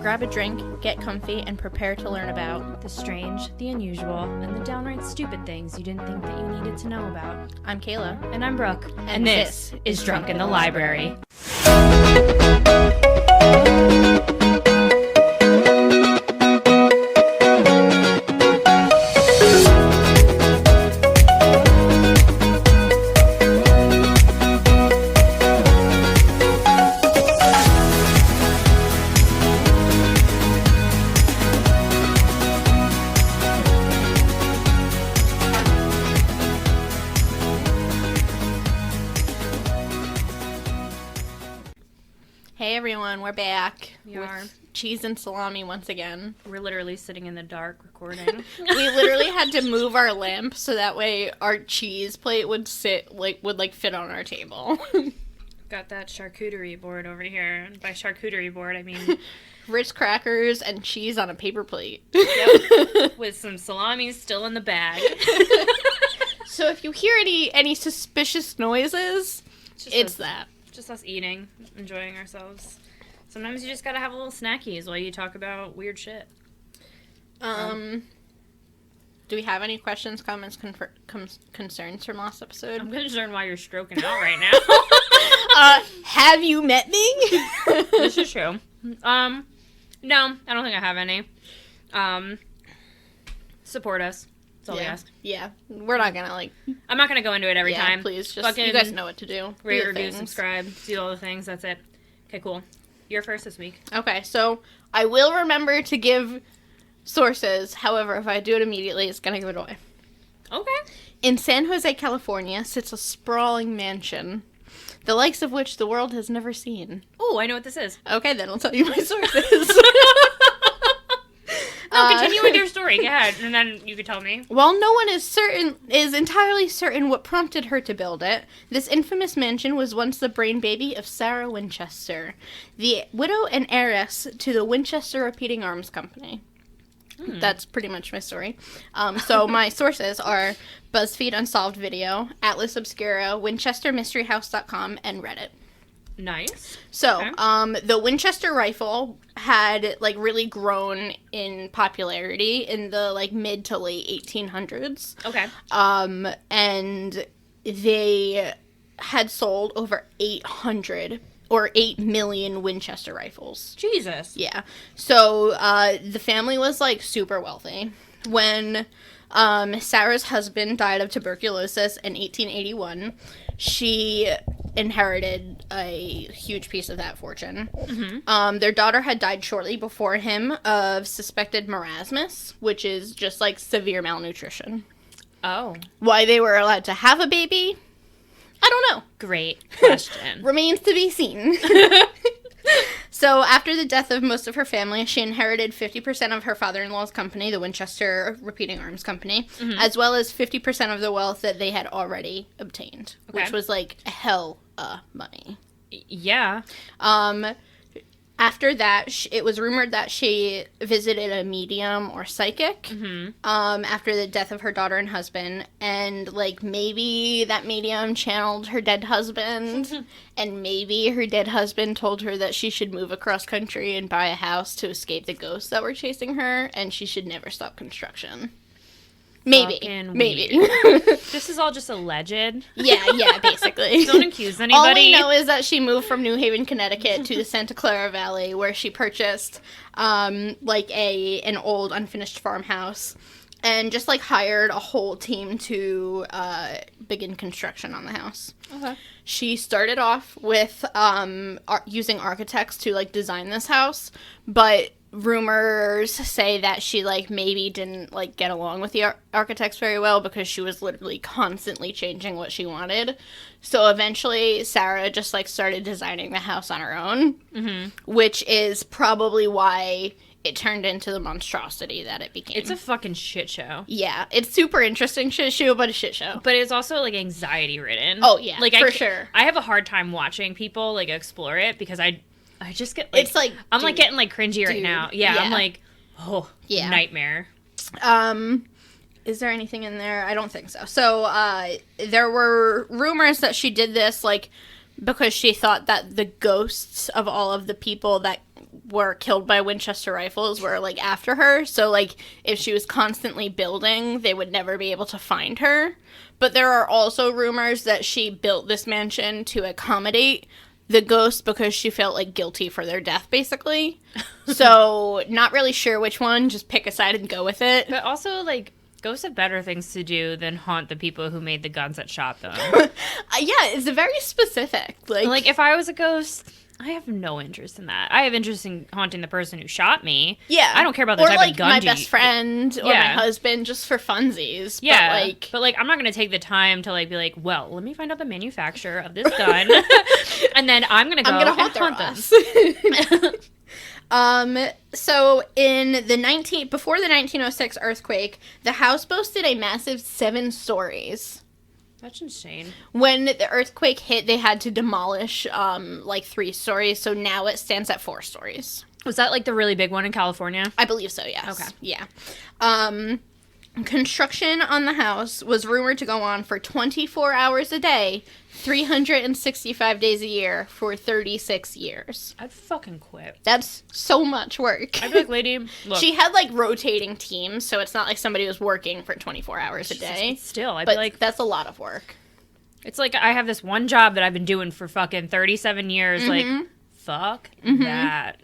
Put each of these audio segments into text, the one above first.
grab a drink, get comfy, and prepare to learn about the strange, the unusual, and the downright stupid things you didn't think that you needed to know about. I'm Kaila. And I'm Brooke. And this is Drunk in the Library. Hey everyone, we're back. We are. Cheese and salami once again. We're literally sitting in the dark recording. We literally had to move our lamp so that way our cheese plate would fit on our table. Got that charcuterie board over here. And by charcuterie board, I mean Ritz crackers and cheese on a paper plate. Yep. With some salami still in the bag. So if you hear any suspicious noises, it's that. Just us eating, enjoying ourselves. Sometimes you just gotta have a little snackies while you talk about weird shit. Do we have any questions, comments, concerns from last episode? I'm concerned why you're stroking out right now. Have you met me? This is true. No, I don't think I have any. Support us. That's all we ask. Yeah. We're not gonna, I'm not gonna go into it every time. Please, just, you guys know what to do. Rate, review, subscribe, do all the things, that's it. Okay, cool. You're first this week. Okay, so I will remember to give sources. However, if I do it immediately, it's gonna give it away. Okay. In San Jose, California, sits a sprawling mansion, the likes of which the world has never seen. Oh, I know what this is. Okay, then I'll tell you my sources. No, continue with your story. Go ahead, and then you can tell me. While no one is entirely certain what prompted her to build it, this infamous mansion was once the brain baby of Sarah Winchester, the widow and heiress to the Winchester Repeating Arms Company. That's pretty much my story. So my sources are BuzzFeed Unsolved Video, Atlas Obscura, WinchesterMysteryHouse.com, and Reddit. Nice. So, Okay. The Winchester rifle had, really grown in popularity in the, mid to late 1800s. Okay. And they had sold over 800 or 8 million Winchester rifles. Jesus. Yeah. So, the family was, super wealthy. When Sarah's husband died of tuberculosis in 1881, she inherited a huge piece of that fortune. Mm-hmm. Their daughter had died shortly before him of suspected marasmus, which is just, severe malnutrition. Oh. Why they were allowed to have a baby, I don't know. Great question. Remains to be seen. So, after the death of most of her family, she inherited 50% of her father-in-law's company, the Winchester Repeating Arms Company, as well as 50% of the wealth that they had already obtained, which was, a hell of money. Yeah. After that, it was rumored that she visited a medium or psychic after the death of her daughter and husband, and, maybe that medium channeled her dead husband, and maybe her dead husband told her that she should move across country and buy a house to escape the ghosts that were chasing her, and she should never stop construction. Maybe. This is all just alleged. Yeah, basically. Don't accuse anybody. All we know is that she moved from New Haven, Connecticut to the Santa Clara Valley, where she purchased, an old unfinished farmhouse, and just, hired a whole team to, begin construction on the house. Okay. She started off with, using architects to, design this house, but rumors say that she, maybe didn't, get along with the architects very well because she was literally constantly changing what she wanted. So eventually, Sarah just, started designing the house on her own, which is probably why it turned into the monstrosity that it became. It's a fucking shit show. Yeah, it's super interesting shit show, but a shit show. But it's also, anxiety-ridden. Oh, yeah, for sure. I have a hard time watching people, explore it because I just get, it's I'm, getting, cringy right now. Yeah, I'm nightmare. Is there anything in there? I don't think so. So, there were rumors that she did this, because she thought that the ghosts of all of the people that were killed by Winchester rifles were, like, after her. So, like, if she was constantly building, they would never be able to find her. But there are also rumors that she built this mansion to accommodate the ghosts because she felt, like, guilty for their death, basically. So, not really sure which one. Just pick a side and go with it. But also, like, ghosts have better things to do than haunt the people who made the guns that shot them. Yeah, it's very specific. Like, if I was a ghost, I have no interest in that. I have interest in haunting the person who shot me. Yeah. I don't care about the type of gun. Or, like, my best friend or my husband, just for funsies. Yeah. But, like, I'm not going to take the time to, like, be like, well, let me find out the manufacturer of this gun. And then I'm going to go and haunt them. So in the before the 1906 earthquake, the house boasted a massive 7 stories. That's insane. When the earthquake hit, they had to demolish, like 3 stories, so now it stands at 4 stories. Was that, like, the really big one in California? I believe so, yes. Okay. Yeah. Construction on the house was rumored to go on for 24 hours a day, 365 days a year for 36 years. I'd fucking quit. That's so much work. I'd be like, lady, look. She had, like, rotating teams, so it's not like somebody was working for 24 hours a day. Still, I'd be like, that's a lot of work. It's like I have this one job that I've been doing for fucking 37 years. Like, fuck that.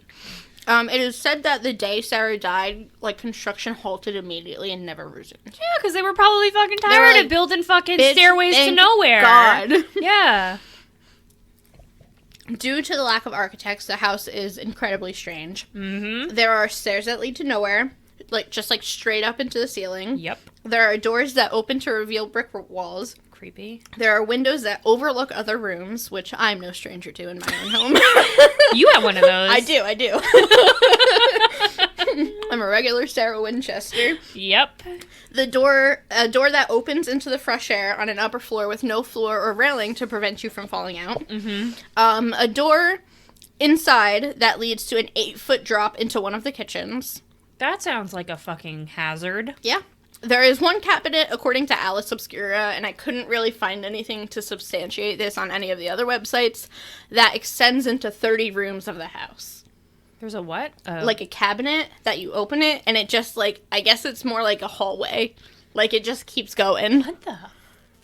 It is said that the day Sarah died, like, construction halted immediately and never resumed. Yeah, because they were probably fucking tired of building fucking stairways to nowhere. God. Yeah. Due to the lack of architects, the house is incredibly strange. Mm-hmm. There are stairs that lead to nowhere, like, just, like, straight up into the ceiling. Yep. There are doors that open to reveal brick walls. Creepy. There are windows that overlook other rooms, which I'm no stranger to in my own home. You have one of those. I do. I'm a regular Sarah Winchester. Yep. A door that opens into the fresh air on an upper floor with no floor or railing to prevent you from falling out. Mm-hmm. A door inside that leads to an 8-foot drop into one of the kitchens. That sounds like a fucking hazard. Yeah. There is one cabinet, according to Alice Obscura, and I couldn't really find anything to substantiate this on any of the other websites, that extends into 30 rooms of the house. There's a what? Like a cabinet that you open it, and it just, like, I guess it's more like a hallway. Like, it just keeps going. What the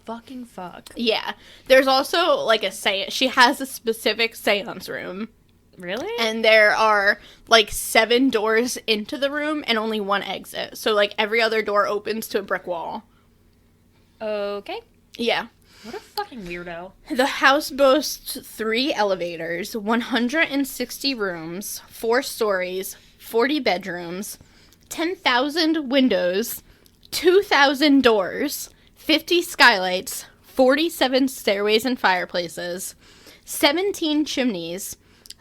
fucking fuck? Yeah. There's also, like, she has a specific seance room. Really? And there are, like, 7 doors into the room and only 1 exit. So, like, every other door opens to a brick wall. Okay. Yeah. What a fucking weirdo. The house boasts 3 elevators, 160 rooms, 4 stories, 40 bedrooms, 10,000 windows, 2,000 doors, 50 skylights, 47 stairways and fireplaces, 17 chimneys,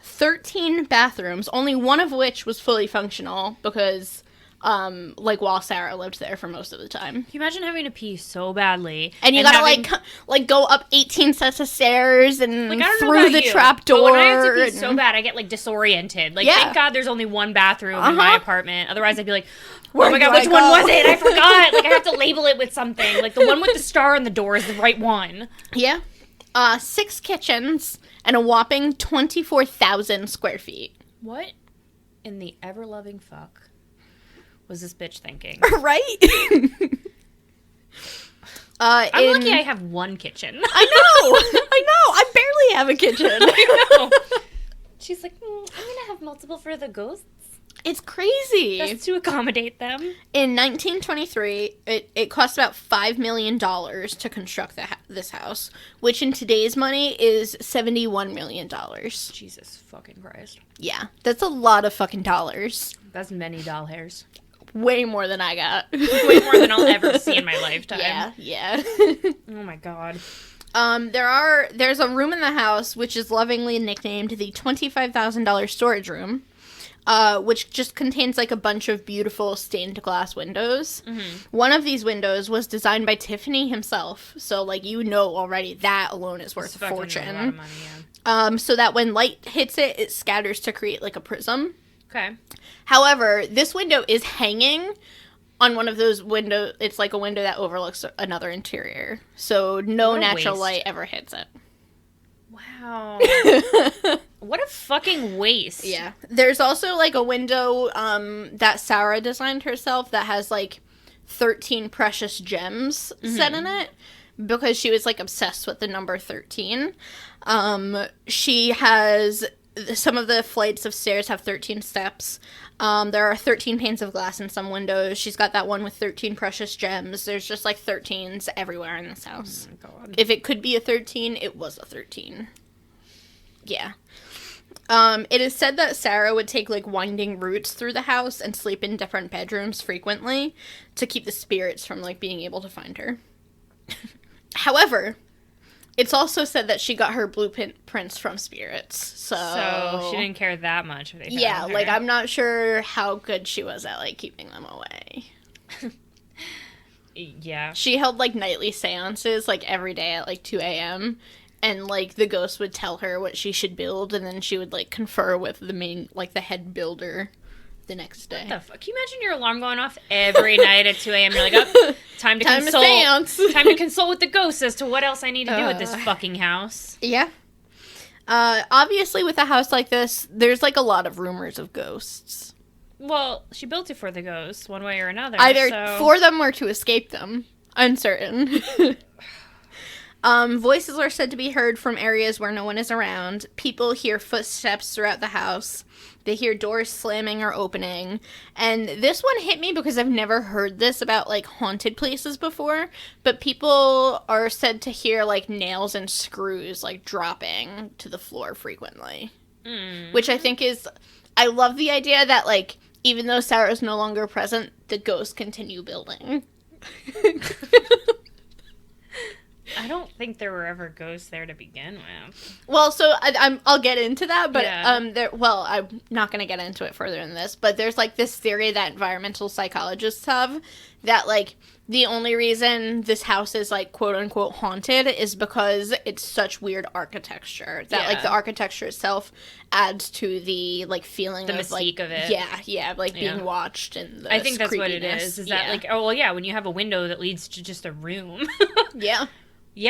13 bathrooms, only one of which was fully functional because, like, while Sarah lived there for most of the time. Can you imagine having to pee so badly? And you gotta, like, go up 18 sets of stairs and like, I don't through the trap door. But when I have to pee so bad, I get, like, disoriented. Like, thank God there's only one bathroom in my apartment. Otherwise, I'd be like, oh my God, which one was it? I forgot. Like, I have to label it with something. Like, the one with the star on the door is the right one. Yeah. 6 kitchens and a whopping 24,000 square feet. What in the ever-loving fuck was this bitch thinking? Right? I'm lucky I have one kitchen. I know. I barely have a kitchen. I know. She's like, I'm going to have multiple for the ghosts. It's crazy. Just to accommodate them. In 1923, it cost about $5 million to construct this house, which in today's money is $71 million. Jesus fucking Christ. Yeah, that's a lot of fucking dollars. That's many doll hairs. Way more than I got. Way more than I'll ever see in my lifetime. Yeah. Oh my God. There's a room in the house which is lovingly nicknamed the $25,000 storage room. Which just contains, like, a bunch of beautiful stained glass windows. Mm-hmm. One of these windows was designed by Tiffany himself. So, like, you know already that alone is worth a fortune. A lot of money, yeah. So that when light hits it, it scatters to create, like, a prism. Okay. However, this window is hanging on one of those windows. It's, like, a window that overlooks another interior. So no natural light ever hits it. Wow. What a fucking waste. Yeah. There's also, like, a window that Sarah designed herself that has, like, 13 precious gems set in it because she was, like, obsessed with the number 13. She has... Some of the flights of stairs have 13 steps. There are 13 panes of glass in some windows. She's got that one with 13 precious gems. There's just, like, 13s everywhere in this house. Oh, my God. If it could be a 13, it was a 13. Yeah. It is said that Sarah would take, like, winding routes through the house and sleep in different bedrooms frequently to keep the spirits from, like, being able to find her. However, it's also said that she got her blueprints from spirits, so she didn't care that much if they found yeah, her. like, I'm not sure how good she was at, like, keeping them away. Yeah. She held, like, nightly seances, like, every day at, like, 2 a.m., and, like, the ghost would tell her what she should build, and then she would, like, confer with the main, like, the head builder the next day. What the fuck? Can you imagine your alarm going off every night at 2 a.m.? You're like, oh, time to consult. Time to consult with the ghost as to what else I need to do with this fucking house. Yeah. Obviously, with a house like this, there's, like, a lot of rumors of ghosts. Well, she built it for the ghosts, one way or another. Either for them or to escape them. Uncertain. Voices are said to be heard from areas where no one is around. People hear footsteps throughout the house. They hear doors slamming or opening. And this one hit me because I've never heard this about, like, haunted places before. But people are said to hear, like, nails and screws, like, dropping to the floor frequently. Which I think is... I love the idea that, like, even though Sarah's no longer present, the ghosts continue building. I don't think there were ever ghosts there to begin with. Well, so I'll get into that, but I'm not going to get into it further than this. But there's, like, this theory that environmental psychologists have that, like, the only reason this house is, like, quote unquote haunted is because it's such weird architecture that like the architecture itself adds to the, like, feeling the of, mystique like, of it. Yeah, like being watched and the I think that's what it creepiness. is that like, oh well, yeah, when you have a window that leads to just a room. Yeah,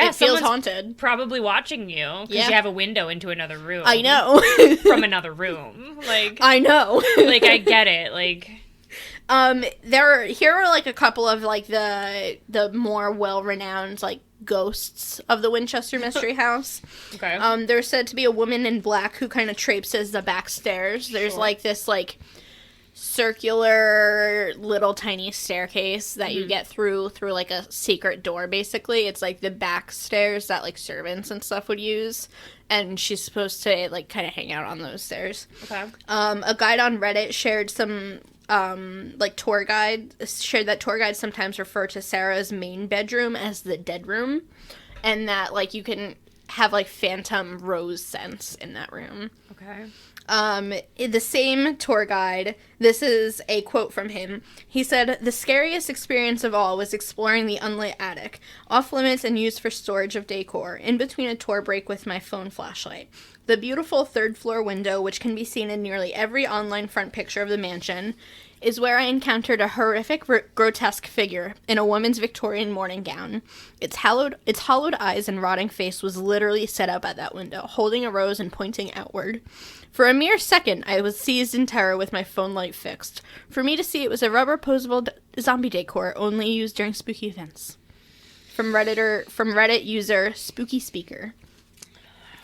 it feels haunted. Probably watching you because you have a window into another room. I know. From another room. Like, I know. Like, I get it. Like, here are, like, a couple of, like, the more well-renowned, like, ghosts of the Winchester Mystery House. Okay. There's said to be a woman in black who kind of traipses the back stairs. There's, like, this, like, circular little tiny staircase that you get through like a secret door. Basically, it's like the back stairs that, like, servants and stuff would use, and she's supposed to, like, kind of hang out on those stairs. Okay. A guide on Reddit shared some like, tour guides sometimes refer to Sarah's main bedroom as the dead room, and that, like, you can have, like, phantom rose scents in that room. Okay. The same tour guide, this is a quote from him. He said, "The scariest experience of all was exploring the unlit attic, off limits and used for storage of decor, in between a tour break with my phone flashlight. The beautiful third-floor window, which can be seen in nearly every online front picture of the mansion, is where I encountered a horrific, grotesque figure in a woman's Victorian morning gown. Its hollowed eyes and rotting face was literally set up at that window, holding a rose and pointing outward. For a mere second, I was seized in terror with my phone light fixed. For me to see, it was a rubber posable zombie decor only used during spooky events." From Reddit user Spooky Speaker.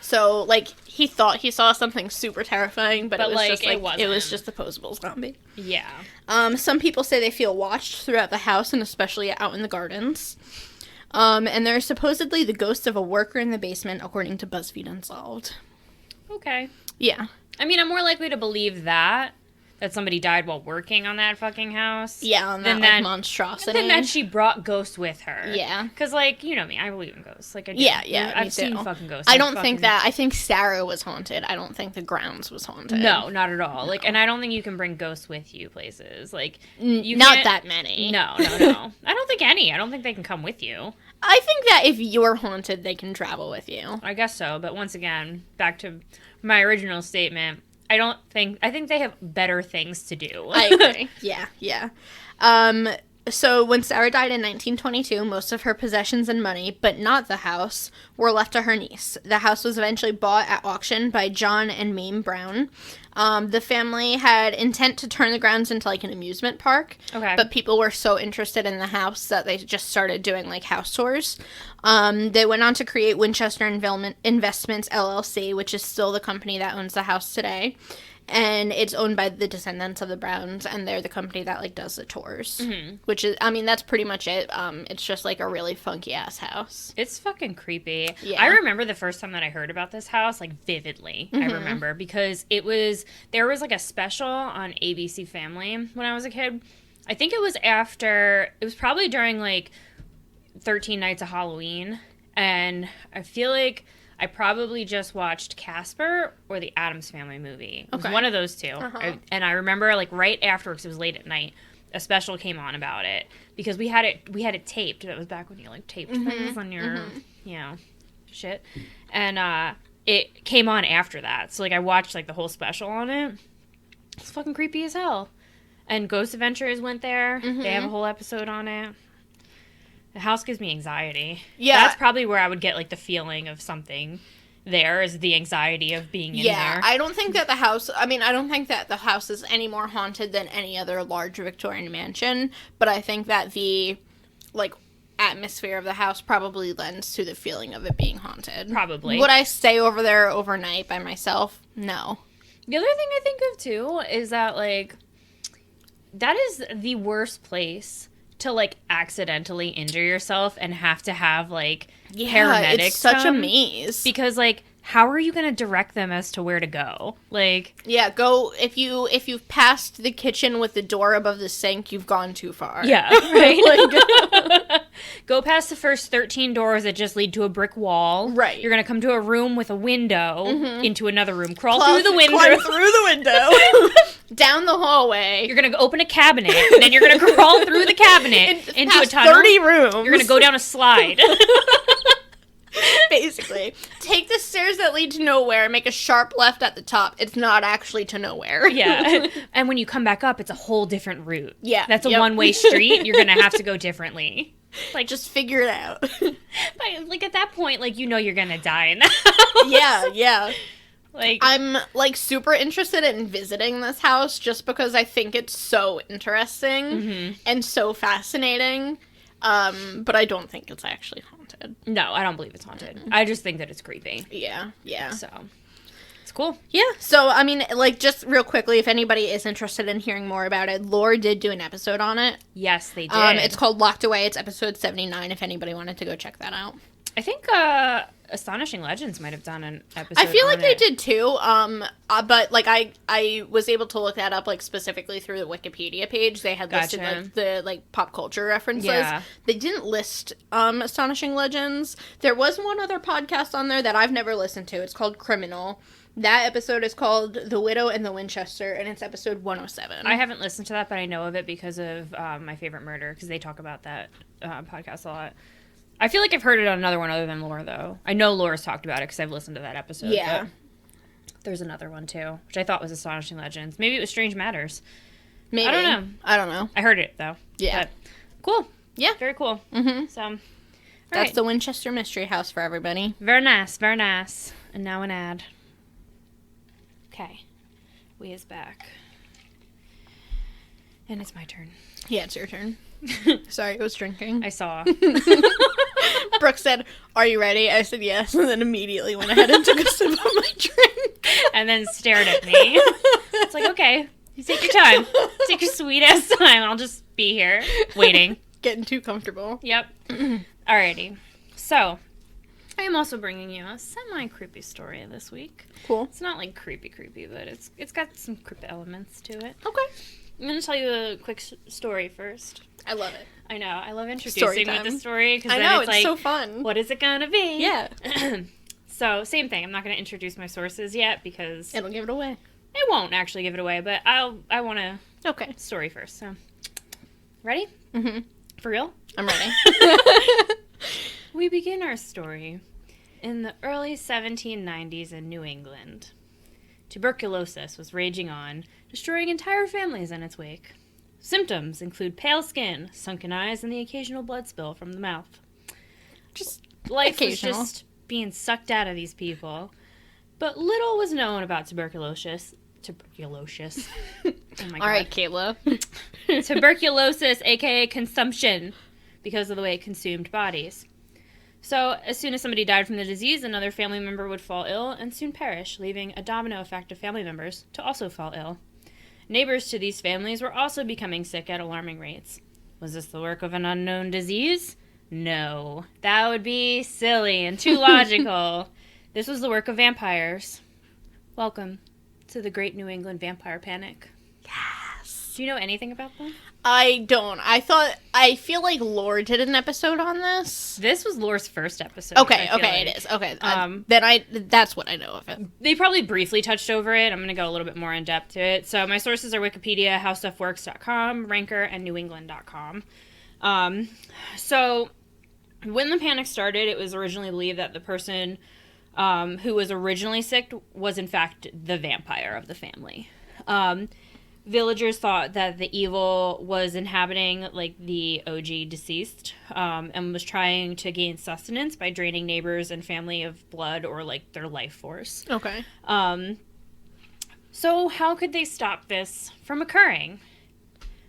So, like, he thought he saw something super terrifying, but it was just, like, it was just a posable zombie. Yeah. Some people say they feel watched throughout the house, and especially out in the gardens. And there's supposedly the ghost of a worker in the basement, according to BuzzFeed Unsolved. Okay. Yeah. I mean, I'm more likely to believe that somebody died while working on that fucking house. Yeah, on that, like, monstrosity. Than that she brought ghosts with her. Yeah. Because, like, you know me, I believe in ghosts. Like, I do. Yeah, I've seen fucking ghosts. I don't think that. I think Sarah was haunted. I don't think the grounds was haunted. No, not at all. No. Like, and I don't think you can bring ghosts with you places. Like, you not can't... that many. No. I don't think any. I don't think they can come with you. I think that if you're haunted, they can travel with you. I guess so. But once again, back to my original statement, I think they have better things to do. I agree. Yeah. So when Sarah died in 1922, most of her possessions and money, but not the house, were left to her niece. The house was eventually bought at auction by John and Mame Brown. The family had intent to turn the grounds into, like, an amusement park. Okay. But people were so interested in the house that they just started doing, like, house tours. They went on to create Winchester Investments, LLC, which is still the company that owns the house today. And it's owned by the descendants of the Browns, and they're the company that, like, does the tours. Mm-hmm. Which is, I mean, that's pretty much it. It's just, like, a really funky-ass house. It's fucking creepy. Yeah. I remember the first time that I heard about this house, like, vividly. Mm-hmm. I remember, because there was, like, a special on ABC Family when I was a kid. I think it was probably during, like, 13 Nights of Halloween, and I feel like I probably just watched Casper or the Addams Family movie. It was one of those two. Uh-huh. And I remember, like, right after, because it was late at night, a special came on about it. Because we had it taped. That was back when you, like, taped things on your, shit. And it came on after that. So, like, I watched, like, the whole special on it. It's fucking creepy as hell. And Ghost Adventures went there. Mm-hmm. They have a whole episode on it. The house gives me anxiety. Yeah. That's probably where I would get, like, the feeling of something there, is the anxiety of being in there. Yeah, I don't think that the house is any more haunted than any other large Victorian mansion, but I think that the, like, atmosphere of the house probably lends to the feeling of it being haunted. Probably. Would I stay over there overnight by myself? No. The other thing I think of, too, is that, like, that is the worst place to, like, accidentally injure yourself and have to have, like, paramedics. It's such a maze. Because, like, how are you going to direct them as to where to go? Like, yeah, go, if you've passed the kitchen with the door above the sink, you've gone too far. Yeah, right? Go past the first 13 doors that just lead to a brick wall. Right. You're going to come to a room with a window into another room. Crawl through the window. Climb through the window. Down the hallway. You're going to open a cabinet, and then you're going to crawl through the cabinet into a tunnel. 30 rooms. You're going to go down a slide. Basically. Take the stairs that lead to nowhere, make a sharp left at the top. It's not actually to nowhere. Yeah. And when you come back up, it's a whole different route. Yeah. That's a one-way street. You're going to have to go differently. Like, just figure it out. But, like, at that point, like, you know you're going to die in the house. Yeah. Like, I'm, like, super interested in visiting this house just because I think it's so interesting and so fascinating. But I don't think it's actually haunted. No, I don't believe it's haunted. I just think that it's creepy. Yeah. So, it's cool. Yeah. So, I mean, like, just real quickly, if anybody is interested in hearing more about it, Lore did do an episode on it. Yes, they did. It's called Locked Away. It's episode 79, if anybody wanted to go check that out. I think Astonishing Legends might have done an episode. I feel like they it. did too. But like I was able to look that up like specifically through the Wikipedia page. They had listed like the like pop culture references. Yeah. They didn't list Astonishing Legends. There was one other podcast on there that I've never listened to. It's called Criminal. That episode is called The Widow and the Winchester, and it's episode 107. I haven't listened to that, but I know of it because of My Favorite Murder, because they talk about that podcast a lot. I feel like I've heard it on another one other than Laura, though. I know Laura's talked about it because I've listened to that episode. Yeah. There's another one, too, which I thought was Astonishing Legends. Maybe it was Strange Matters. Maybe. I don't know. I heard it, though. Yeah. But cool. Yeah. Very cool. Mm-hmm. So, that's the Winchester Mystery House for everybody. Very nice. Very nice. And now an ad. Okay. We is back. And it's my turn. Yeah, it's your turn. Sorry, I was drinking. I saw. Brooke said, "Are you ready?" I said yes, and then immediately went ahead and took a sip of my drink. And then stared at me. It's like, okay, you take your time. Take your sweet-ass time. I'll just be here, waiting. Getting too comfortable. Yep. Alrighty. So, I am also bringing you a semi-creepy story this week. Cool. It's not, like, creepy, but it's got some creepy elements to it. Okay. I'm going to tell you a quick story first. I love it. I know. I love introducing with the story. I know. It's like, so fun. What is it going to be? Yeah. So, same thing. I'm not going to introduce my sources yet because... It'll give it away. It won't actually give it away, but I want to... Okay. Story first. So, ready? Mm-hmm. For real? I'm ready. We begin our story in the early 1790s in New England. Tuberculosis was raging on, destroying entire families in its wake. Symptoms include pale skin, sunken eyes, and the occasional blood spill from the mouth. Just life occasional. was just being sucked out of these people. But little was known about tuberculosis. Oh my God. All right, Kaila. Tuberculosis, aka consumption, because of the way it consumed bodies. So, as soon as somebody died from the disease, another family member would fall ill and soon perish, leaving a domino effect of family members to also fall ill. Neighbors to these families were also becoming sick at alarming rates. Was this the work of an unknown disease? No. That would be silly and too logical. This was the work of vampires. Welcome to the Great New England Vampire Panic. Yes. Do you know anything about them? I don't. I feel like Lore did an episode on this. This was Lore's first episode. Okay, it is. Okay. That's what I know of it. They probably briefly touched over it. I'm going to go a little bit more in depth to it. So my sources are Wikipedia, HowStuffWorks.com, Ranker, and NewEngland.com. So when the panic started, it was originally believed that the person who was originally sick was in fact the vampire of the family. Villagers thought that the evil was inhabiting like the OG deceased and was trying to gain sustenance by draining neighbors and family of blood or like their life force. Okay. So how could they stop this from occurring?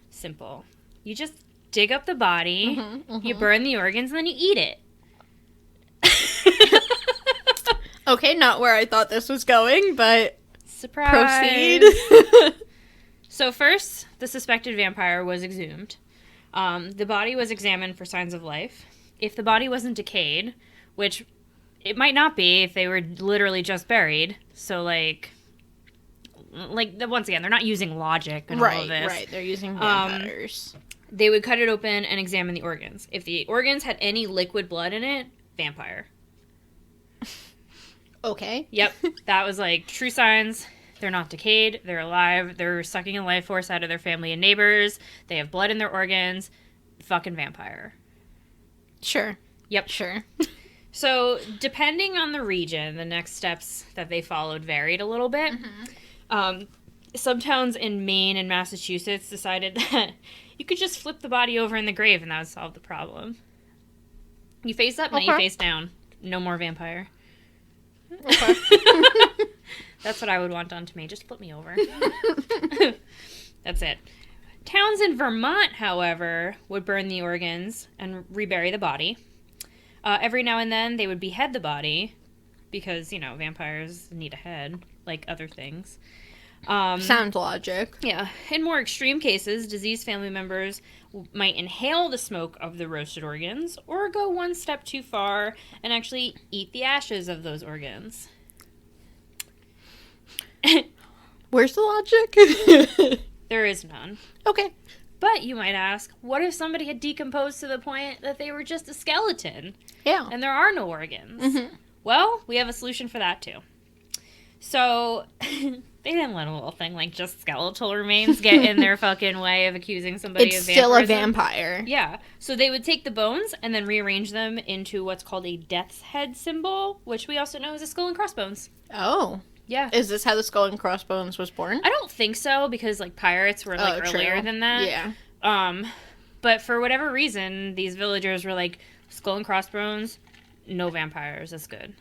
Simple. You just dig up the body, you burn the organs, and then you eat it. Okay, not where I thought this was going, but surprise. Proceed. So first, the suspected vampire was exhumed. The body was examined for signs of life. If the body wasn't decayed, which it might not be if they were literally just buried, so like once again, they're not using logic and all of this. Right, they're using vampires. They would cut it open and examine the organs. If the organs had any liquid blood in it, vampire. Okay. Yep, that was like true signs. They're not decayed. They're alive. They're sucking a life force out of their family and neighbors. They have blood in their organs. Fucking vampire. Sure. Yep. Sure. So, depending on the region, the next steps that they followed varied a little bit. Some towns in Maine and Massachusetts decided that you could just flip the body over in the grave and that would solve the problem. You face up, and then you face down. No more vampire. Okay. That's what I would want done to me. Just flip me over. That's it. Towns in Vermont, however, would burn the organs and rebury the body. Every now and then, they would behead the body because, vampires need a head, like other things. Sounds logic. Yeah. In more extreme cases, diseased family members might inhale the smoke of the roasted organs or go one step too far and actually eat the ashes of those organs. Where's the logic? There is none. Okay. But you might ask, what if somebody had decomposed to the point that they were just a skeleton? Yeah. And there are no organs. Well, we have a solution for that too. So, they didn't let a little thing like just skeletal remains get in their fucking way of accusing somebody of vampirism. It's still a vampire. Yeah. So they would take the bones and then rearrange them into what's called a death's head symbol, which we also know as a skull and crossbones. Oh. Yeah. Is this how the skull and crossbones was born? I don't think so, because like pirates were like earlier than that. Yeah. But for whatever reason, these villagers were like, skull and crossbones, no vampires, that's good.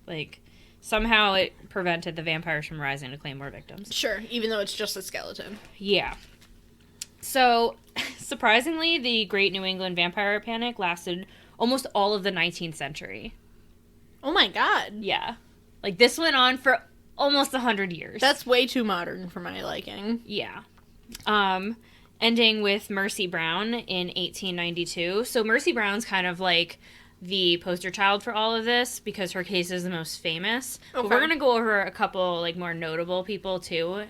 Like, somehow it prevented the vampires from rising to claim more victims. Sure, even though it's just a skeleton. Yeah. So, surprisingly, the Great New England Vampire Panic lasted almost all of the 19th century. Oh my god. Yeah. Like, this went on for almost 100 years. That's way too modern for my liking. Yeah. Ending with Mercy Brown in 1892. So Mercy Brown's kind of like the poster child for all of this because her case is the most famous. Okay. But we're going to go over a couple like more notable people too,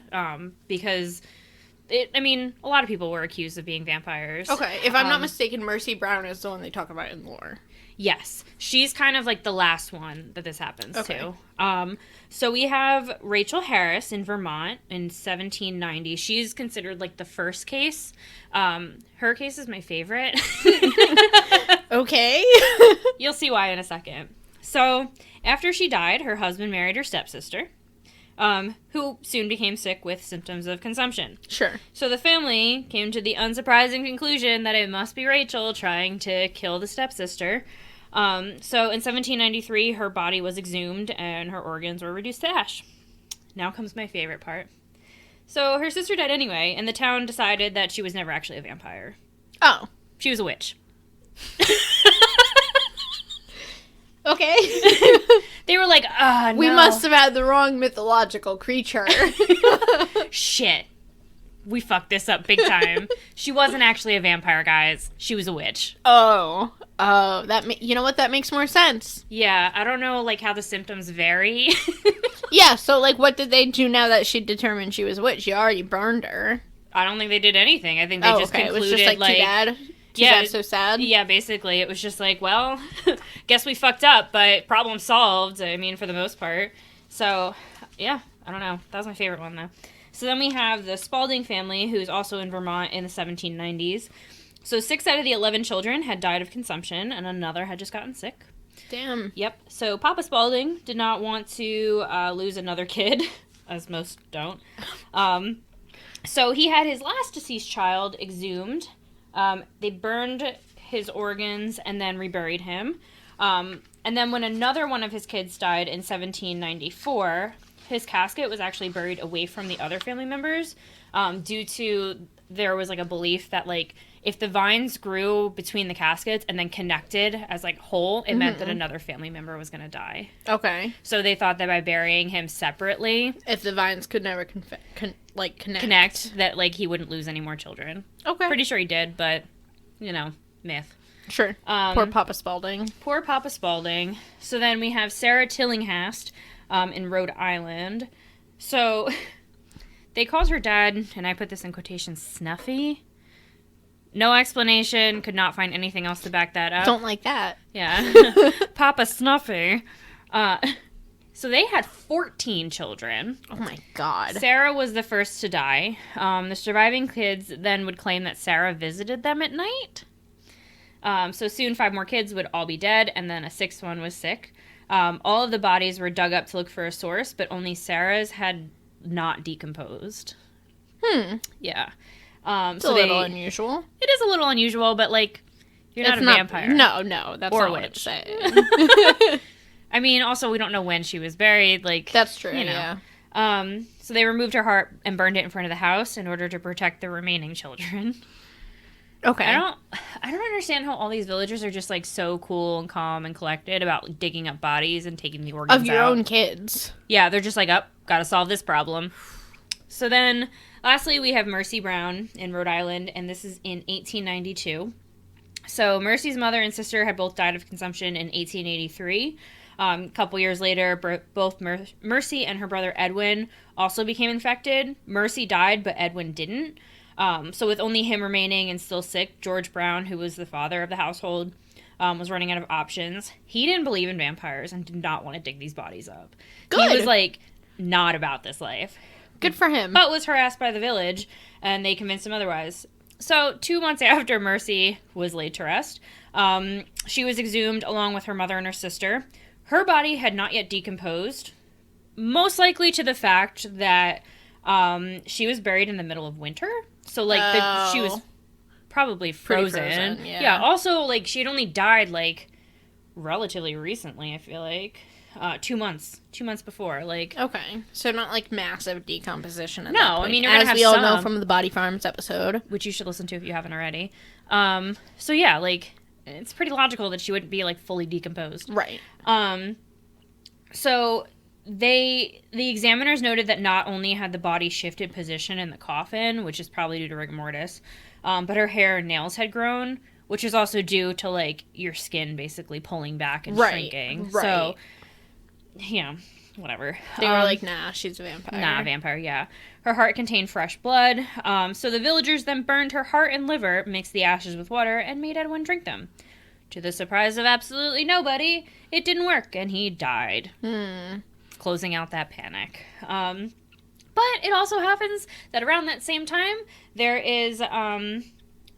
because a lot of people were accused of being vampires. Okay, if I'm not mistaken, Mercy Brown is the one they talk about in lore. Yes. She's kind of like the last one that this happens to. So we have Rachel Harris in Vermont in 1790. She's considered like the first case. Her case is my favorite. Okay. You'll see why in a second. So after she died, her husband married her stepsister. who soon became sick with symptoms of consumption. Sure. So the family came to the unsurprising conclusion that it must be Rachel trying to kill the stepsister. So in 1793, her body was exhumed and her organs were reduced to ash. Now comes my favorite part. So her sister died anyway, and the town decided that she was never actually a vampire. Oh. She was a witch. Okay. They were like, no. We must have had the wrong mythological creature. Shit. We fucked this up big time. She wasn't actually a vampire, guys. She was a witch. Oh, you know what? That makes more sense. Yeah, I don't know, like, how the symptoms vary. Yeah, so, like, what did they do now that she determined she was a witch? You already burned her. I don't think they did anything. I think they just concluded, it was just, like, too bad? Too bad, so sad? Yeah, basically. It was just like, well, guess we fucked up, but problem solved, I mean, for the most part. So, yeah, I don't know. That was my favorite one, though. So then we have the Spalding family, who's also in Vermont in the 1790s. So 6 out of the 11 children had died of consumption, and another had just gotten sick. Damn. Yep. So Papa Spalding did not want to lose another kid, as most don't. So he had his last deceased child exhumed. They burned his organs and then reburied him. And then when another one of his kids died in 1794, his casket was actually buried away from the other family members due to there was, like, a belief that, like, if the vines grew between the caskets and then connected as, like, whole, it meant that another family member was going to die. Okay. So they thought that by burying him separately... If the vines could never connect, that, like, he wouldn't lose any more children. Okay. Pretty sure he did, but, you know, myth. Sure. Poor Papa Spalding. Poor Papa Spalding. So then we have Sarah Tillinghast in Rhode Island. So they called her dad, and I put this in quotations, Snuffy. No explanation. Could not find anything else to back that up. Don't like that. Yeah. Papa Snuffy. So they had 14 children. Oh my God. Sarah was the first to die. The surviving kids then would claim that Sarah visited them at night. So soon 5 more kids would all be dead, and then a 6th one was sick. All of the bodies were dug up to look for a source, but only Sarah's had not decomposed. Yeah. It's a little unusual. It is a little unusual, but, like, you're not a vampire. No, that's or not a what witch. I'm saying. I mean, also, we don't know when she was buried. Like, that's true, you know. Yeah. So they removed her heart and burned it in front of the house in order to protect the remaining children. Okay. I don't understand how all these villagers are just, like, so cool and calm and collected about digging up bodies and taking the organs out. Of your own kids. Yeah, they're just like, gotta solve this problem. So then, lastly, we have Mercy Brown in Rhode Island, and this is in 1892. So Mercy's mother and sister had both died of consumption in 1883. A couple years later, both Mercy and her brother Edwin also became infected. Mercy died, but Edwin didn't. So with only him remaining and still sick, George Brown, who was the father of the household, was running out of options. He didn't believe in vampires and did not want to dig these bodies up. Good. He was, like, not about this life. Good for him. But was harassed by the village, and they convinced him otherwise. So 2 months after Mercy was laid to rest, she was exhumed along with her mother and her sister. Her body had not yet decomposed, most likely to the fact that she was buried in the middle of winter. So, like, she was probably frozen. Yeah. Also, like, she had only died, like, relatively recently, I feel like. 2 months. 2 months before, like... Okay. So not, like, massive decomposition at that point. No, I mean, you're gonna have as we all know from the Body Farms episode. Which you should listen to if you haven't already. So, yeah, like, it's pretty logical that she wouldn't be, like, fully decomposed. Right. So... The examiners noted that not only had the body shifted position in the coffin, which is probably due to rigor mortis, but her hair and nails had grown, which is also due to, like, your skin basically pulling back and shrinking. Right. So, yeah, whatever. They were like, nah, she's a vampire. Nah, vampire, yeah. Her heart contained fresh blood, so the villagers then burned her heart and liver, mixed the ashes with water, and made Edwin drink them. To the surprise of absolutely nobody, it didn't work, and he died. Closing out that panic. But it also happens that around that same time, there is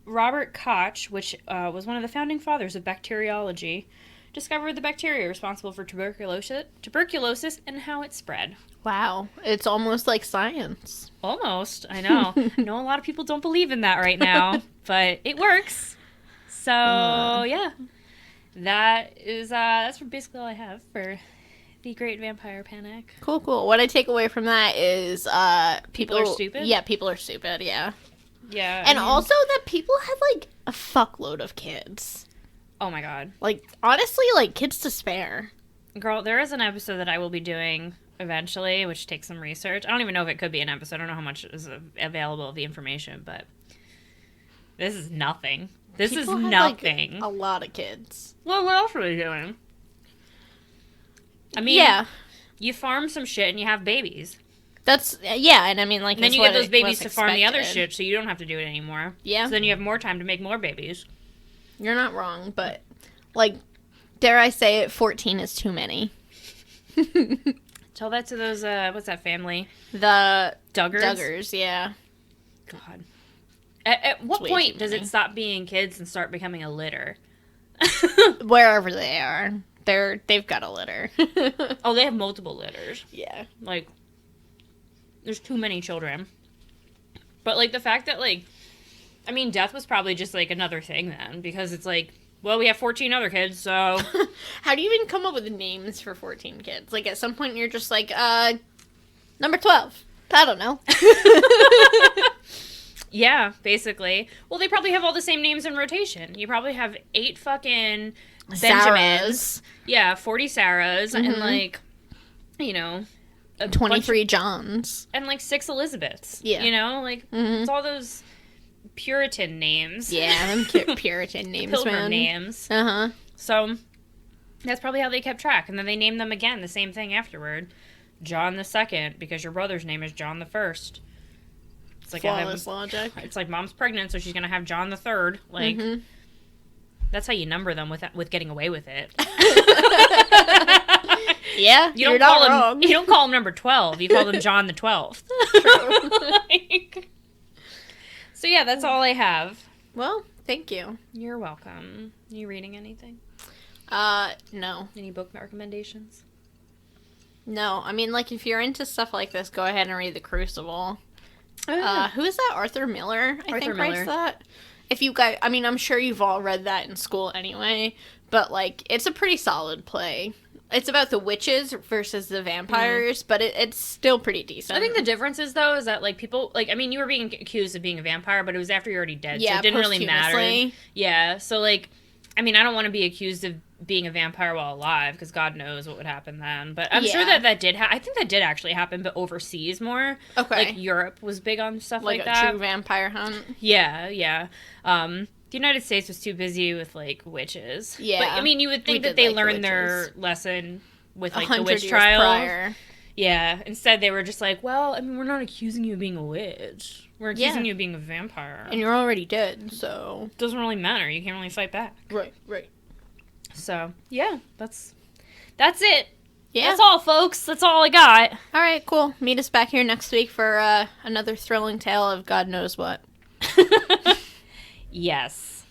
Robert Koch, which was one of the founding fathers of bacteriology. discovered the bacteria responsible for tuberculosis and how it spread. Wow. It's almost like science. Almost. I know. I know a lot of people don't believe in that right now, but it works. So, yeah. That's basically all I have for the Great Vampire Panic. Cool. What I take away from that is people are stupid? Yeah, people are stupid, yeah. Yeah. And also that people had, like, a fuckload of kids. Oh my god. Like, honestly, like, kids to spare. Girl, there is an episode that I will be doing eventually, which takes some research. I don't even know if it could be an episode. I don't know how much is available of the information, but this is nothing. This is nothing. Like, a lot of kids. Well, what else are they doing? I mean, yeah. You farm some shit and you have babies. That's, yeah, and I mean, like, and then you get those babies to farm the other shit, so you don't have to do it anymore. Yeah. So then you have more time to make more babies. You're not wrong, but, like, dare I say it, 14 is too many. Tell that to those, what's that family? The Duggars? Duggars, yeah. God. At what point does it stop being kids and start becoming a litter? Wherever they are. They've got a litter. Oh, they have multiple litters. Yeah. Like, there's too many children. But, like, the fact that, like, I mean, death was probably just, like, another thing then. Because it's like, well, we have 14 other kids, so... How do you even come up with names for 14 kids? Like, at some point you're just like, number 12. I don't know. Yeah, basically. Well, they probably have all the same names in rotation. You probably have 8 fucking Benjamins. Yeah, 40 Sarahs, and, like, you know... 23 Johns. And, like, 6 Elizabeths. Yeah. You know? Like, it's all those Puritan names. Yeah, them Puritan names, Pilgrim names. Uh-huh. So, that's probably how they kept track. And then they named them again, the same thing afterward. John the Second, because your brother's name is John the First. It's like flawless logic. It's like mom's pregnant, so she's going to have John the Third. Like, that's how you number them with getting away with it. Yeah, you're not wrong. You don't call him number 12. You call him John the 12th. True. So, yeah, that's all I have. Well, thank you. You're welcome. Are you reading anything? No. Any book recommendations? No. I mean, like, if you're into stuff like this, go ahead and read The Crucible. Oh. Who is that? Arthur Miller, I think, writes that. If you guys... I mean, I'm sure you've all read that in school anyway, but, like, it's a pretty solid play. It's about the witches versus the vampires, but it's still pretty decent. I think the difference is, though, is that, like, people... Like, I mean, you were being accused of being a vampire, but it was after you're already dead, so it didn't really matter. Yeah, so, like... I mean, I don't want to be accused of being a vampire while alive, because God knows what would happen then. But I'm sure that did I think that did actually happen, but overseas more. Okay. Like, Europe was big on stuff like that. Like a true vampire hunt? Yeah. The United States was too busy with, like, witches. Yeah. But, I mean, you would think that they learned their lesson with, like, the witch trial. Prior. Yeah. Instead, they were just like, well, I mean, we're not accusing you of being a witch. We're accusing you of being a vampire. And you're already dead, so... It doesn't really matter. You can't really fight back. Right. So, yeah, that's it. Yeah. That's all, folks. That's all I got. All right, cool. Meet us back here next week for another thrilling tale of God knows what. Yes.